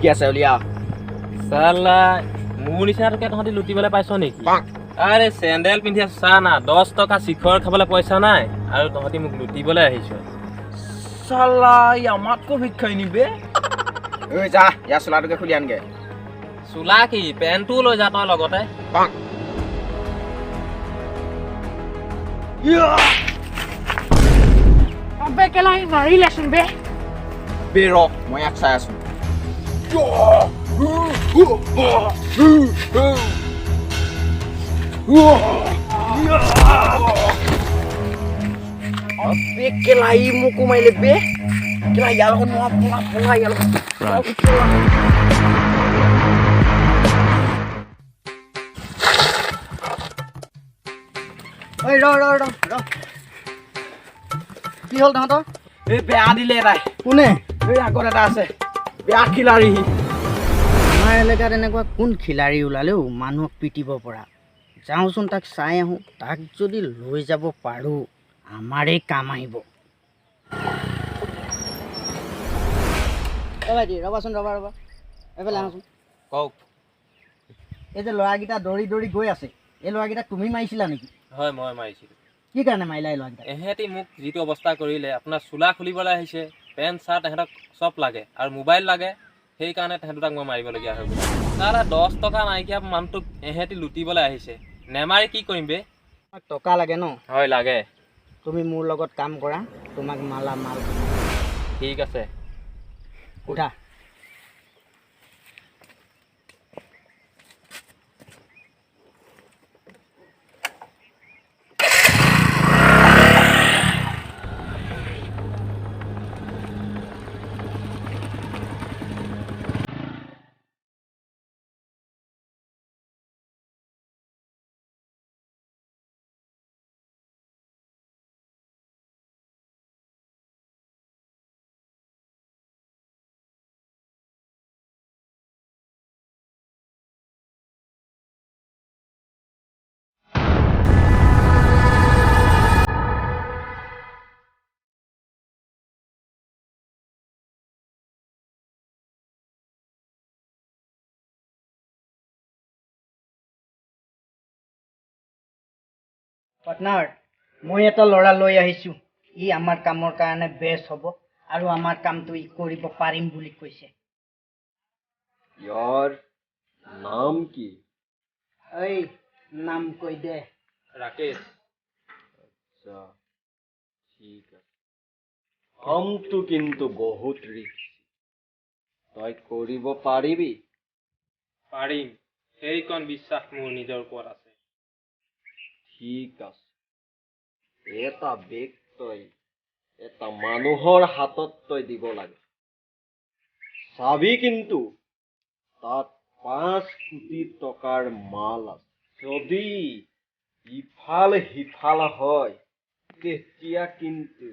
কি আছে উলিয়া সালা মোৰ নিচিনাকে তহঁতি লুটিবলৈ পাইছ নেকি আৰে চেণ্ডেল পিন্ধি আছ চা না 10 টকা শিখৰ খাবলৈ পইচা নাই আৰু তহঁতি মোক লুটিবলৈ আহিছ সালা আমাকো ভিক্ষাই নিবে ঐ যা ইয়া চোলাটোকে খুলি আনগে চোলা কি পেনটো লৈ যা তই লগতে अबे केला ही गाड़ी लेसन बे ৰ মই ইয়াক চাই আছো अबे केला ही मुको माइले बे केला यार को नो पुला पुला यार ओइ र কি হল তাহাঁতৰ এই বেয়া দিলে তাই কোনে এই আগত এটা আছে বেয়া খিলাৰি আমাৰ এলেকাত এনেকুৱা কোন খিলাৰি ওলালেও মানুহক পিটিব পৰা যাওঁচোন তাক চাই আহোঁ তাক যদি লৈ যাব পাৰোঁ আমাৰেই কাম আহিব ভাইটি ৰ'বাচোন ৰ'বা এইফালে আহোঁচোন কওক এই যে ল'ৰাকেইটা দৌৰি দৌৰি গৈ আছে এই ল'ৰাকেইটা তুমি মাৰিছিলা নেকি হয় মই মাৰিছিলোঁ কি কাৰণে মাৰিলা এই ল'ৰাকেইটা এহেঁতি মোক যিটো অৱস্থা কৰিলে আপোনাৰ চোলা খুলিবলৈ আহিছে পেণ্ট চাৰ্ট এহেঁতক চব লাগে আৰু মোবাইল লাগে সেইকাৰণে তেহেঁত দুটাক মই মাৰিবলগীয়া হৈ গ'ল তাৰে 10 টকা নাইকিয়া মানুহটোক এহেঁতি লুটিবলৈ আহিছে নেমাৰি কি কৰিম বে টকা লাগে ন হয় লাগে তুমি মোৰ লগত কাম কৰা তোমাক মালা মাল ঠিক আছে উঠা পাৰ্টনাৰ মই এটা ল'ৰা লৈ আহিছোঁ ই আমাৰ কামৰ কাৰণে বেষ্ট হ'ব আৰু আমাৰ কামটো ই কৰিব পাৰিম বুলি কৈছে ইয়াৰ নাম কি এই নাম কৈ দে ৰাকেশ আচ্ছা ঠিক আছে কামটো কিন্তু বহুত ৰিস্কি তই কৰিব পাৰিবি পাৰিম সেইকণ বিশ্বাস মোৰ নিজৰ ওপৰত আছে ঠিক আছে এটা বেগ তই এটা মানুহৰ হাতত তই দিব লাগে চাবি কিন্তু তাত 5 কোটি টকাৰ মাল আছে যদি ইফাল সিফাল হয় তেতিয়া কিন্তু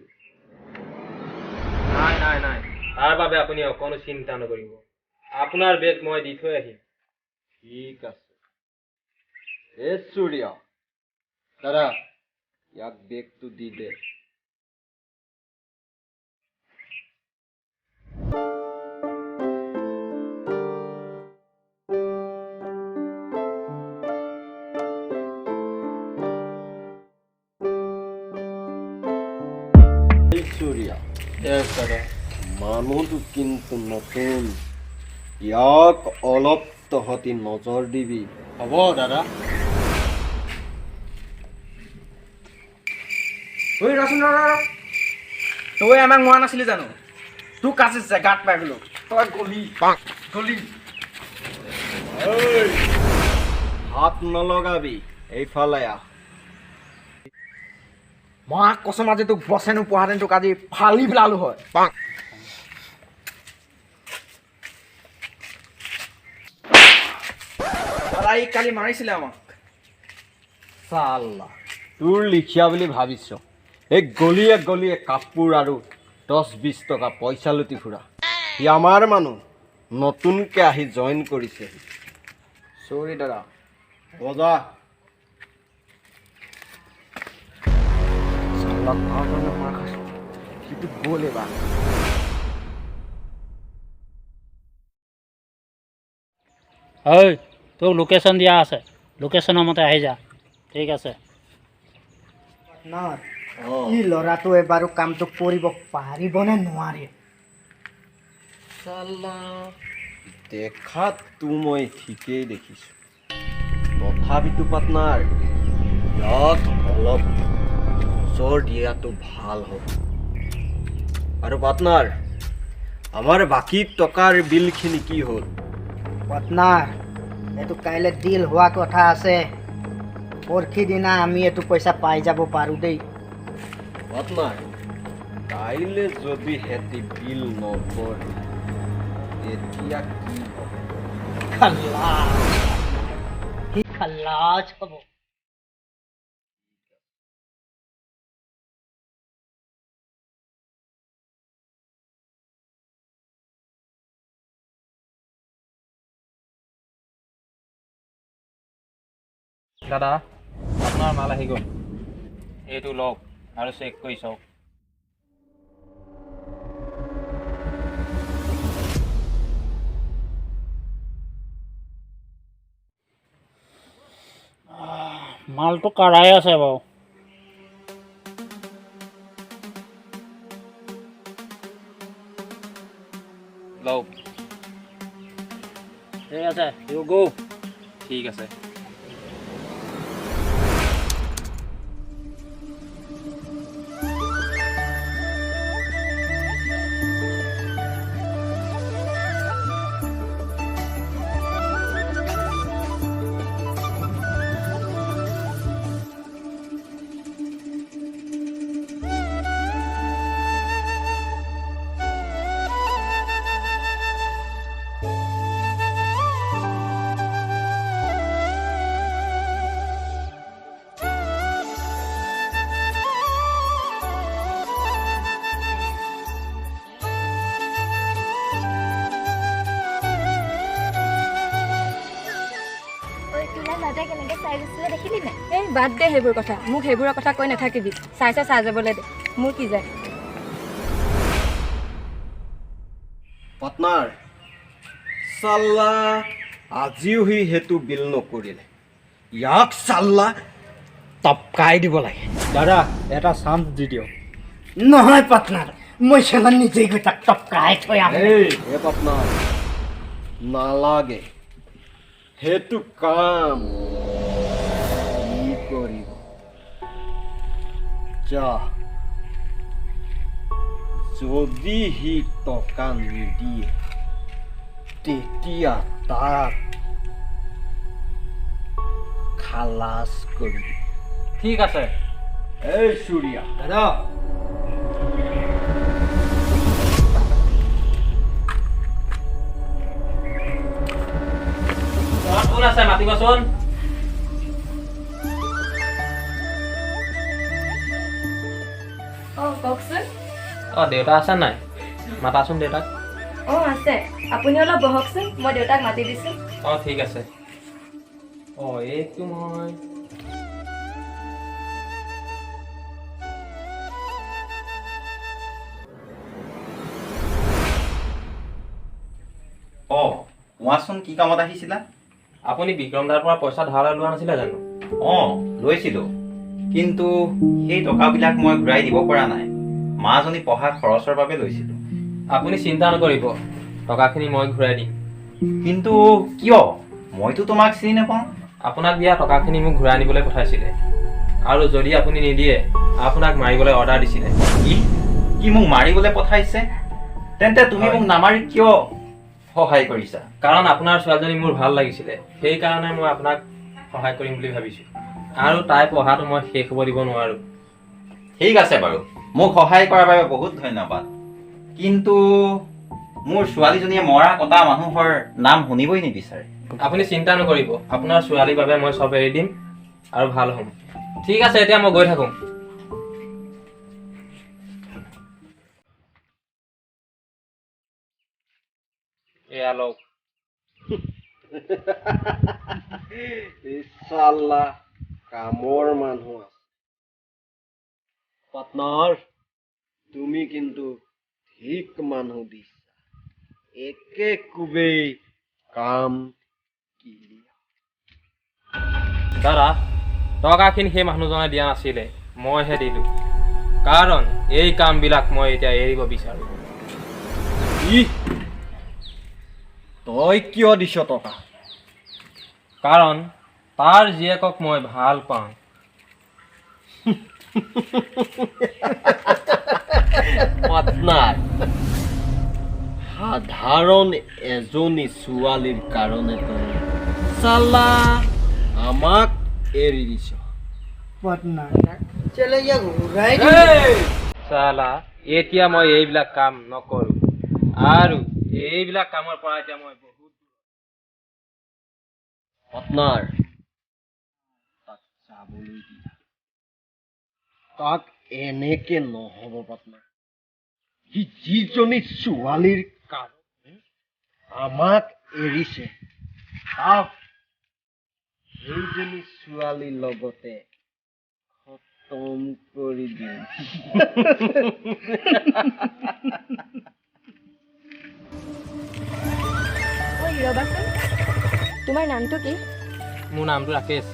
নাই তাৰ বাবে আপুনি অকণো চিন্তা নকৰিব আপোনাৰ বেগ মই দি থৈ আহিম ঠিক আছে সূৰ্য দাদা ইয়াক বেগটো দি দে মানুহটো কিন্তু নতুন ইয়াক অলপ তহঁতি নজৰ দিবি হ'ব দাদা ঐ ৰচোন তই আমাক মৰা নাছিলি জানো তোক আছে জেগাত পাই গলো তই গলি হাত নলগাবি এইফালে আহ মই কচম আজি তোক বছে নোপোৱাহেঁতেন তোক আজি ফালি পেলালো হয় কালি মাৰিছিলে আমাক চাল্লা তোৰ লিখিয়া বুলি ভাবিছ এই গলিয়ে গলিয়ে কাপোৰ আৰু 10-20 টকা পইচা লুটি ফুৰা সি আমাৰ মানুহ নতুনকে আহি জইন কৰিছে সৰি দাদা বজা চাল্লা মাৰ খাইছো কিন্তু গ'ল এবাৰ ঐ তোক লোকেশ্যন দিয়া আছে লোকেশ্যনৰ মতে আহি যা ঠিক আছে পাৰ্টনাৰ ই ল'ৰাটো এবাৰো কামটো কৰিব পাৰিবনে নোৱাৰে চাল্লা দেখাততো মই ঠিকেই দেখিছোঁ তথাপিতো পাৰ্টনাৰ ইয়াক অলপ জোৰ দিয়াটো ভাল হ'ব আৰু পাৰ্টনাৰ আমাৰ বাকী টকাৰ বিলখিনি কি হ'ল পাৰ্টনাৰ এইটো কাইলৈ ডিল হোৱা কথা আছে পৰহি দিনা আমি এইটো পইচা পাই যাব পাৰোঁ দেই পাৰ্টনাৰ কাইলৈ যদি সিহঁতি বিল নকৰে তেতিয়া কি হ'ব খালাজ হ'ব দাদা আপোনাৰ মাল আহি গ'ল এইটো লওক আৰু চেক কৰি চাওক মালটো কাঢ়াই আছে বাৰু লওক ঠিক আছে ইউ গো ঠিক আছে এই বাদ দে সেইবোৰ কথা মোক সেইবোৰৰ কথা কৈ নাথাকিবি চাই যাবলৈ দে মোৰ কি যায় পাৰ্টনাৰ চাল্লা আজিও সি সেইটো বিল নকৰিলে ইয়াক চাল্লা টপকাই দিব লাগে দাদা এটা চান্স দি দিয়ক নহয় পাৰ্টনাৰ মই চেলা নিজেই গৈ তাক টপকাই থৈ আহোঁ এই পাৰ্টনাৰ নালাগে সেইটো কাম কি কৰিব যা যদি সি টকা নিদিয়ে তেতিয়া তাক খালাচ কৰি ঠিক আছে এই চুৰিয়া দাদা কোন আছে মাতিবচোন কওকচোন দেউতা আছে নাই মাতাচোন দেউতাক আছে আপুনি অলপ বহকচোন মই দেউতাক মাতি দিছোঁ ঠিক আছে এইটো মই কোৱাচোন কি কামত আহিছিলা আপুনি বিক্ৰম দাৰ পৰা পইচা ধাৰলৈ লোৱা নাছিলে জানো লৈছিলোঁ কিন্তু সেই টকাবিলাক মই ঘূৰাই দিব পৰা নাই মাজনী পঢ়া খৰচৰ বাবে লৈছিলোঁ আপুনি চিন্তা নকৰিব টকাখিনি মই ঘূৰাই দিম কিন্তু কিয় মইতো তোমাক চিনি নাপাওঁ আপোনাক দিয়া টকাখিনি মোক ঘূৰাই আনিবলৈ পঠাইছিলে আৰু যদি আপুনি নিদিয়ে আপোনাক মাৰিবলৈ অৰ্ডাৰ দিছিলে কি মোক মাৰিবলৈ পঠাইছে তেন্তে তুমি মোক নামাৰি কিয় সহায় কৰিছা কাৰণ আপোনাৰ ছোৱালীজনী মোৰ ভাল লাগিছিলে সেইকাৰণে মই আপোনাক সহায় কৰিম বুলি ভাবিছোঁ আৰু তাই পঢ়াটো মই শেষ হ'ব দিব নোৱাৰোঁ ঠিক আছে বাৰু মোক সহায় কৰাৰ বাবে বহুত ধন্যবাদ কিন্তু মোৰ ছোৱালীজনীয়ে মৰা কটা মানুহৰ নাম শুনিবই নিবিচাৰে আপুনি চিন্তা নকৰিব আপোনাৰ ছোৱালীৰ বাবে মই চব এৰি দিম আৰু ভাল হ'ম ঠিক আছে এতিয়া মই গৈ থাকোঁ এয়া লওক চাল্লা কামৰ মানুহ আছে পাৰ্টনাৰ তুমি কিন্তু ঠিক মানুহ দিছা একে কোবেই কাম দাদা টকাখিনি সেই মানুহজনে দিয়া নাছিলে মইহে দিলোঁ কাৰণ এই কামবিলাক মই এতিয়া এৰিব বিচাৰোঁ তই কিয় দিছ টকা কাৰণ তাৰ জীয়েকক মই ভাল পাওঁ পাটনাৰ সাধাৰণ এজনী ছোৱালীৰ কাৰণে তই চালা আমাক এৰি দিছ চালা এতিয়া মই এইবিলাক কাম নকৰোঁ আৰু এইবিলাক কামৰ পৰা এতিয়া মই বহুত পাটনাৰ তাক যাবলৈ দিয়া তাক এনেকে নহ'ব পাটনাৰ সি যিজনী ছোৱালীৰ কাৰণে আমাক এৰিছে তাক সেইজনী ছোৱালীৰ লগতে খতম কৰি দিম ঐ ৰবাচোন তোমাৰ নামটো কি মোৰ নামটো ৰাকেশ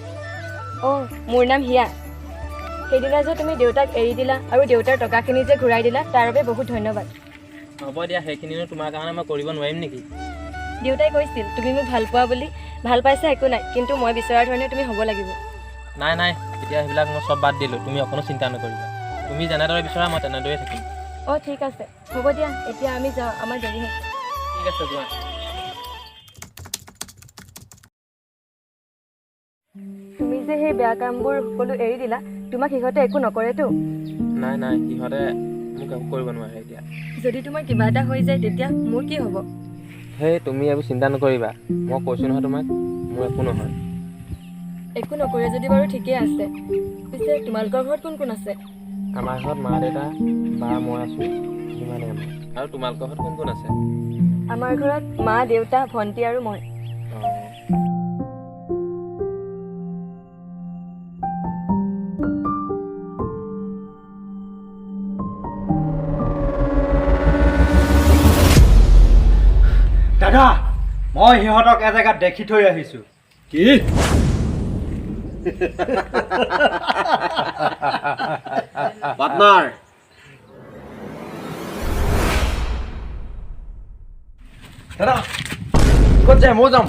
অঁ মোৰ নাম হিয়া সেইদিনা যে তুমি দেউতাক এৰি দিলা আৰু দেউতাৰ টকাখিনি যে ঘূৰাই দিলা তাৰ বাবে বহুত ধন্যবাদ হ'ব দিয়া সেইখিনিনো তোমাৰ কাৰণে মই কৰিব নোৱাৰিম নেকি দেউতাই কৈছিল তুমি মোক ভাল পোৱা বুলি ভাল পাইছা একো নাই কিন্তু মই বিচৰা ধৰণে তুমি হ'ব লাগিব নাই নাই এতিয়া সেইবিলাক মই চব বাদ দিলোঁ তুমি অকণো চিন্তা নকৰিবা তুমি যেনেদৰে বিচৰা মই তেনেদৰে থাকিম অঁ ঠিক আছে হ'ব দিয়া এতিয়া আমি যাওঁ আমাৰ দেৰি হৈছে ঠিক আছে যোৱা তুমি যে সেই বেয়া কামবোৰ সকলো এৰি দিলা তোমাক সিহঁতে একো নকৰেতো নাই নাই সিহঁতে মোক একো কৰিব নোৱাৰে এতিয়া যদি তোমাৰ কিবা এটা হৈ যায় তেতিয়া মোৰ কি হ'ব সেই তুমি একো চিন্তা নকৰিবা মই কৈছোঁ নহয় তোমাক মোৰ একো নহয় একো নকৰে যদি বাৰু ঠিকেই আছে পিছে তোমালোকৰ ঘৰত কোন কোন আছে আমাৰ ঘৰত মা দেউতা বা মই আছোঁ সিমানেই আমাৰ আৰু তোমালোকৰ ঘৰত কোন কোন আছে আমাৰ ঘৰত মা দেউতা ভণ্টি আৰু মই দাদা মই সিহঁতক এজেগাত দেখি থৈ আহিছোঁ কি পাটনাৰ দাদা ক'ত যায় মই যাম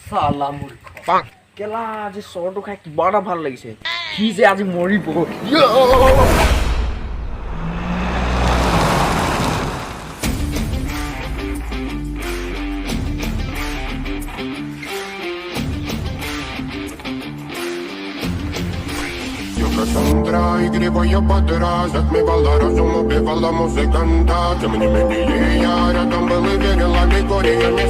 চালা মূৰ্খ কেলা আজি চৰটো খাই কিবা এটা ভাল লাগিছে সি যে আজি মৰিব ⴑ ⴑ разум, убивала музыканта. Тем не менее я рядом был и верил, а Григория не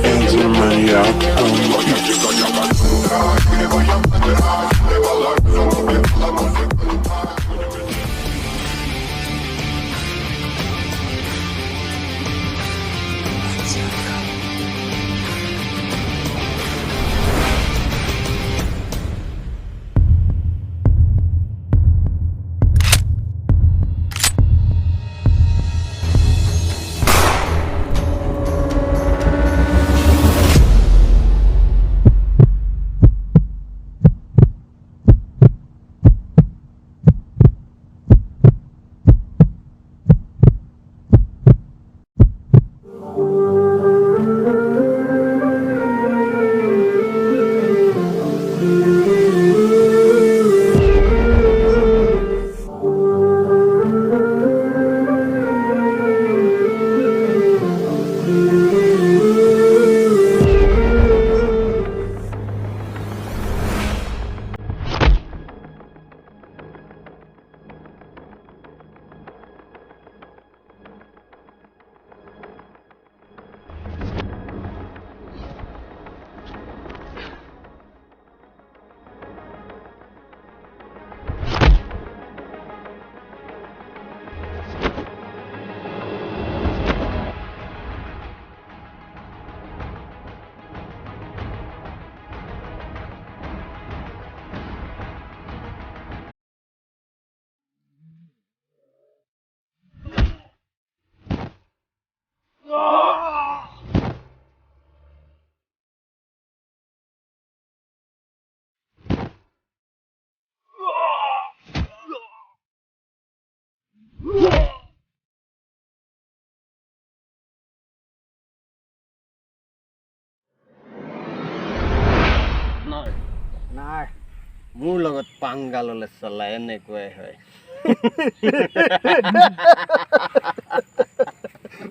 মোৰ লগত পাংগা ল'লে চলা এনেকুৱাই হয়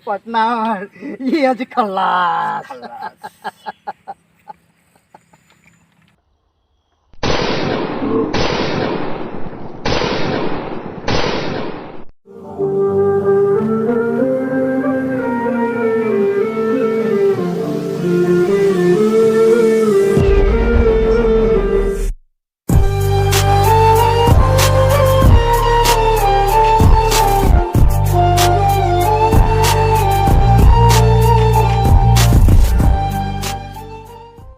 পাৰ্টনাৰ ই আজি খালাছ